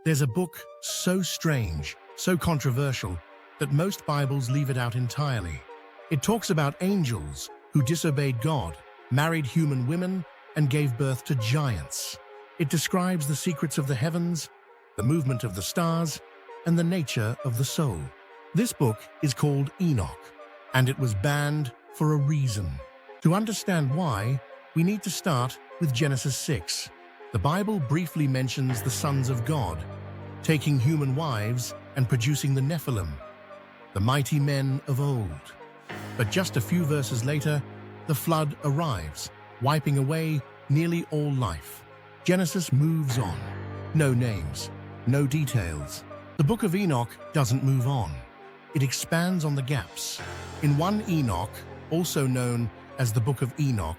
There's a book so strange, so controversial, that most Bibles leave it out entirely. It talks about angels who disobeyed God, married human women, and gave birth to giants. It describes the secrets of the heavens, the movement of the stars, and the nature of the soul. This book is called Enoch, and it was banned for a reason. To understand why, we need to start with Genesis 6. The Bible briefly mentions the sons of God, taking human wives and producing the Nephilim, the mighty men of old. But just a few verses later, the flood arrives, wiping away nearly all life. Genesis moves on. No names, no details. The Book of Enoch doesn't move on. It expands on the gaps. In 1 Enoch, also known as the Book of Enoch,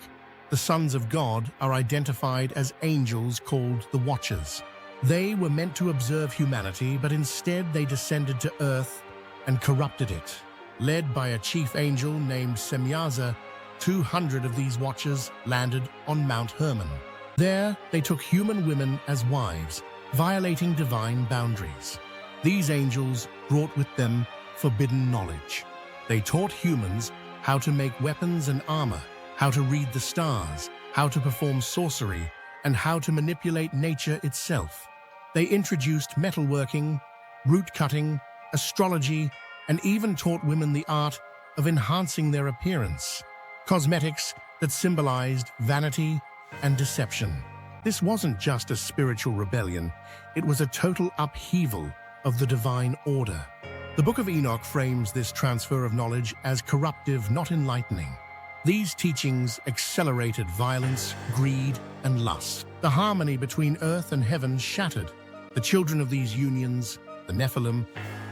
the sons of God are identified as angels called the Watchers. They were meant to observe humanity, but instead they descended to earth and corrupted it. Led by a chief angel named Semyaza, 200 of these Watchers landed on Mount Hermon. There, they took human women as wives, violating divine boundaries. These angels brought with them forbidden knowledge. They taught humans how to make weapons and armor, how to read the stars, how to perform sorcery, and how to manipulate nature itself. They introduced metalworking, root cutting, astrology, and even taught women the art of enhancing their appearance, cosmetics that symbolized vanity and deception. This wasn't just a spiritual rebellion, it was a total upheaval of the divine order. The Book of Enoch frames this transfer of knowledge as corruptive, not enlightening. These teachings accelerated violence, greed, and lust. The harmony between earth and heaven shattered. The children of these unions, the Nephilim,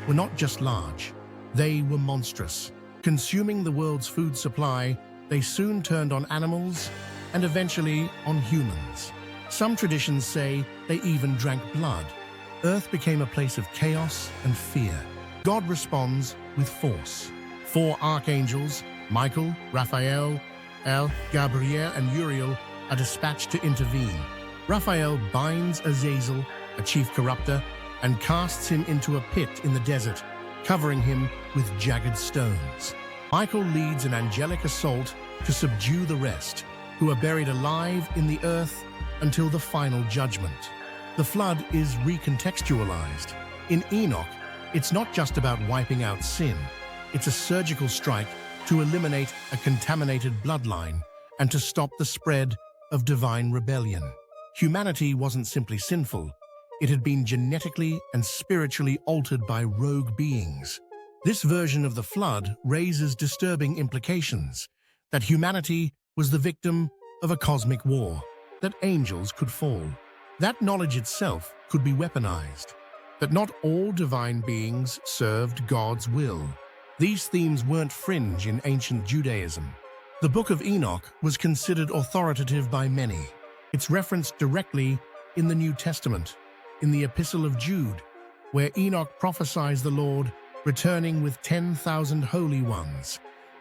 were not just large, they were monstrous. Consuming the world's food supply, they soon turned on animals and eventually on humans. Some traditions say they even drank blood. Earth became a place of chaos and fear. God responds with force. 4 archangels, Michael, Raphael, Gabriel, and Uriel, are dispatched to intervene. Raphael binds Azazel, a chief corrupter, and casts him into a pit in the desert, covering him with jagged stones. Michael leads an angelic assault to subdue the rest, who are buried alive in the earth until the final judgment. The flood is recontextualized. In Enoch, it's not just about wiping out sin. It's a surgical strike to eliminate a contaminated bloodline and to stop the spread of divine rebellion. Humanity wasn't simply sinful. It had been genetically and spiritually altered by rogue beings. This version of the flood raises disturbing implications: that humanity was the victim of a cosmic war, that angels could fall, that knowledge itself could be weaponized, that not all divine beings served God's will. These themes weren't fringe in ancient Judaism. The Book of Enoch was considered authoritative by many. It's referenced directly in the New Testament, in the Epistle of Jude, where Enoch prophesies the Lord returning with 10,000 holy ones.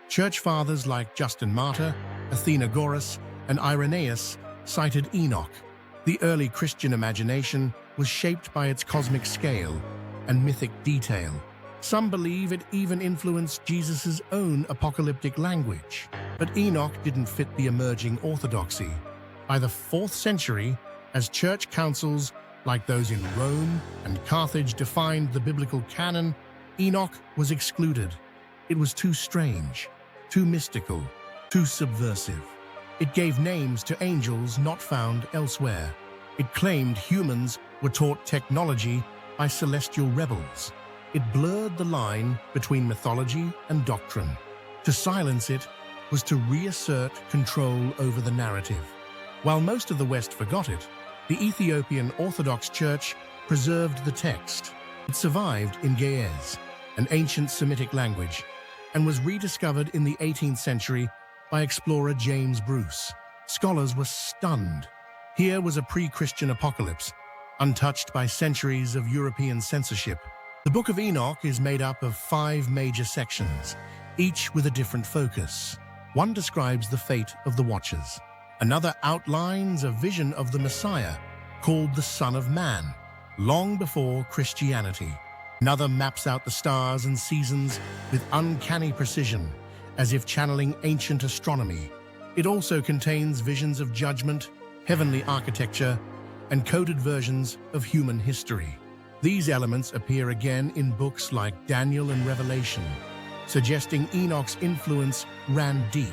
Church fathers like Justin Martyr, Athenagoras, and Irenaeus cited Enoch. The early Christian imagination was shaped by its cosmic scale and mythic detail. Some believe it even influenced Jesus' own apocalyptic language. But Enoch didn't fit the emerging orthodoxy. By the 4th century, as church councils like those in Rome and Carthage defined the biblical canon, Enoch was excluded. It was too strange, too mystical, too subversive. It gave names to angels not found elsewhere. It claimed humans were taught technology by celestial rebels. It blurred the line between mythology and doctrine. To silence it was to reassert control over the narrative. While most of the West forgot it, the Ethiopian Orthodox Church preserved the text. It survived in Ge'ez, an ancient Semitic language, and was rediscovered in the 18th century by explorer James Bruce. Scholars were stunned. Here was a pre-Christian apocalypse, untouched by centuries of European censorship. The Book of Enoch is made up of 5 major sections, each with a different focus. One describes the fate of the Watchers. Another outlines a vision of the Messiah, called the Son of Man. long before Christianity. Another maps out the stars and seasons with uncanny precision, as if channeling ancient astronomy. It also contains visions of judgment, heavenly architecture, and coded versions of human history. These elements appear again in books like Daniel and Revelation, suggesting Enoch's influence ran deep.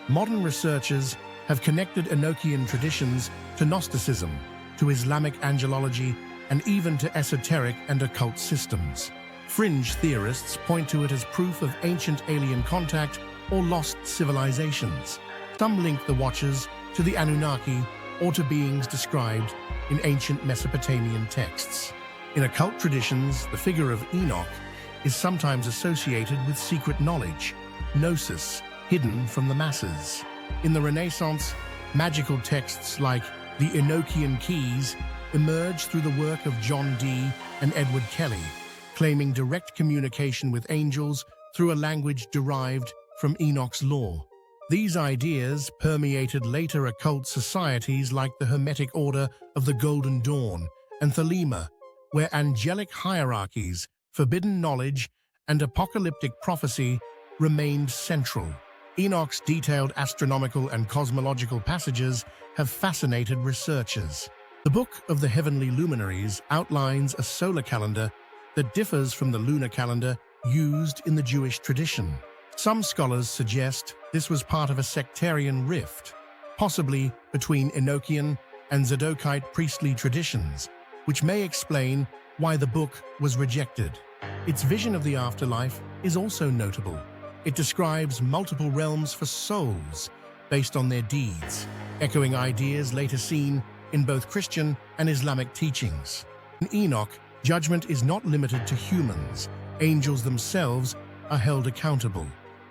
Modern researchers have connected Enochian traditions to Gnosticism, to Islamic angelology, and even to esoteric and occult systems. Fringe theorists point to it as proof of ancient alien contact or lost civilizations. Some link the Watchers to the Anunnaki or to beings described in ancient Mesopotamian texts. In occult traditions, the figure of Enoch is sometimes associated with secret knowledge, gnosis, hidden from the masses. In the Renaissance, magical texts like the Enochian Keys emerged through the work of John Dee and Edward Kelly, claiming direct communication with angels through a language derived from Enoch's law. These ideas permeated later occult societies like the Hermetic Order of the Golden Dawn and Thelema, where angelic hierarchies, forbidden knowledge, and apocalyptic prophecy remained central. Enoch's detailed astronomical and cosmological passages have fascinated researchers. The Book of the Heavenly Luminaries outlines a solar calendar that differs from the lunar calendar used in the Jewish tradition. Some scholars suggest this was part of a sectarian rift, possibly between Enochian and Zadokite priestly traditions, which may explain why the book was rejected. Its vision of the afterlife is also notable. It describes multiple realms for souls based on their deeds, echoing ideas later seen in both Christian and Islamic teachings. In Enoch, judgment is not limited to humans. Angels themselves are held accountable.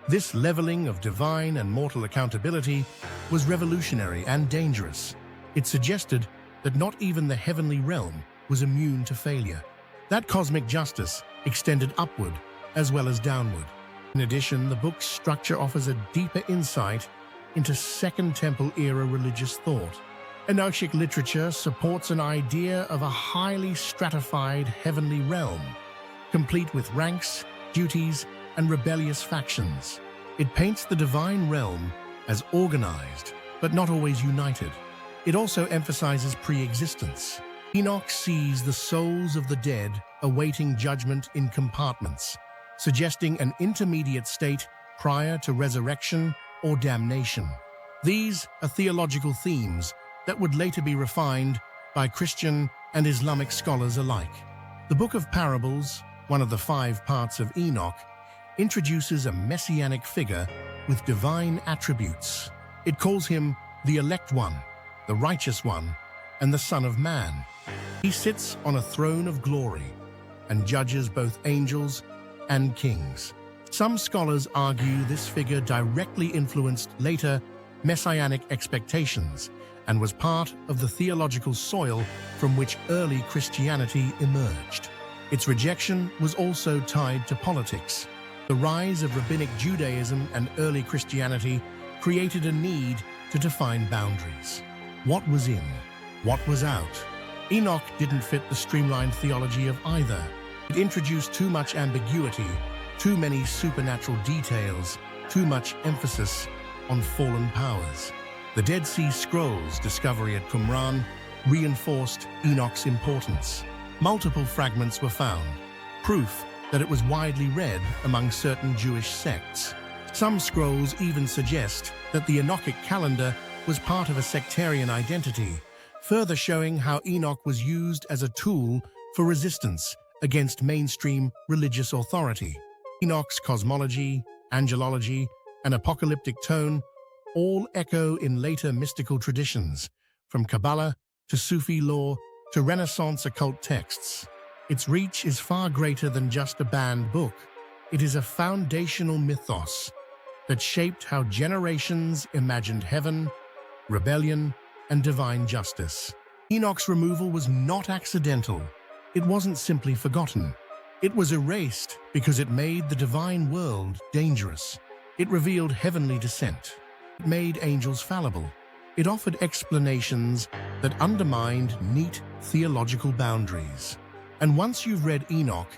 This leveling of divine and mortal accountability was revolutionary and dangerous. It suggested that not even the heavenly realm was immune to failure. That cosmic justice extended upward as well as downward. In addition, the book's structure offers a deeper insight into Second Temple era religious thought. Enochic literature supports an idea of a highly stratified heavenly realm, complete with ranks, duties, and rebellious factions. It paints the divine realm as organized, but not always united. It also emphasizes pre-existence. Enoch sees the souls of the dead awaiting judgment in compartments, suggesting an intermediate state prior to resurrection or damnation. These are theological themes that would later be refined by Christian and Islamic scholars alike. The Book of Parables, one of the 5 parts of Enoch, introduces a messianic figure with divine attributes. It calls him the Elect One, the Righteous One, and the Son of Man. He sits on a throne of glory and judges both angels and kings. Some scholars argue this figure directly influenced later Messianic expectations and was part of the theological soil from which early Christianity emerged. Its rejection was also tied to politics. The rise of Rabbinic Judaism and early Christianity created a need to define boundaries. What was in? What was out? Enoch didn't fit the streamlined theology of either. It introduced too much ambiguity, too many supernatural details, too much emphasis on fallen powers. The Dead Sea Scrolls discovery at Qumran reinforced Enoch's importance. Multiple fragments were found, proof that it was widely read among certain Jewish sects. Some scrolls even suggest that the Enochic calendar was part of a sectarian identity, further showing how Enoch was used as a tool for resistance against mainstream religious authority. Enoch's cosmology, angelology, and apocalyptic tone all echo in later mystical traditions, from Kabbalah to Sufi lore to Renaissance occult texts. Its reach is far greater than just a banned book. It is a foundational mythos that shaped how generations imagined heaven, rebellion, and divine justice. Enoch's removal was not accidental. It wasn't simply forgotten. It was erased because it made the divine world dangerous. It revealed heavenly descent. It made angels fallible. It offered explanations that undermined neat theological boundaries. And once you've read Enoch,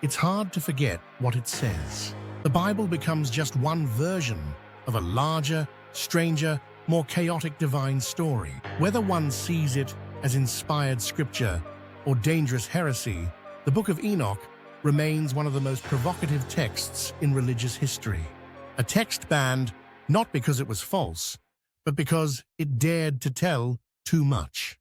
it's hard to forget what it says. The Bible becomes just one version of a larger, stranger, more chaotic divine story. Whether one sees it as inspired scripture or dangerous heresy, the Book of Enoch remains one of the most provocative texts in religious history. A text banned not because it was false, but because it dared to tell too much.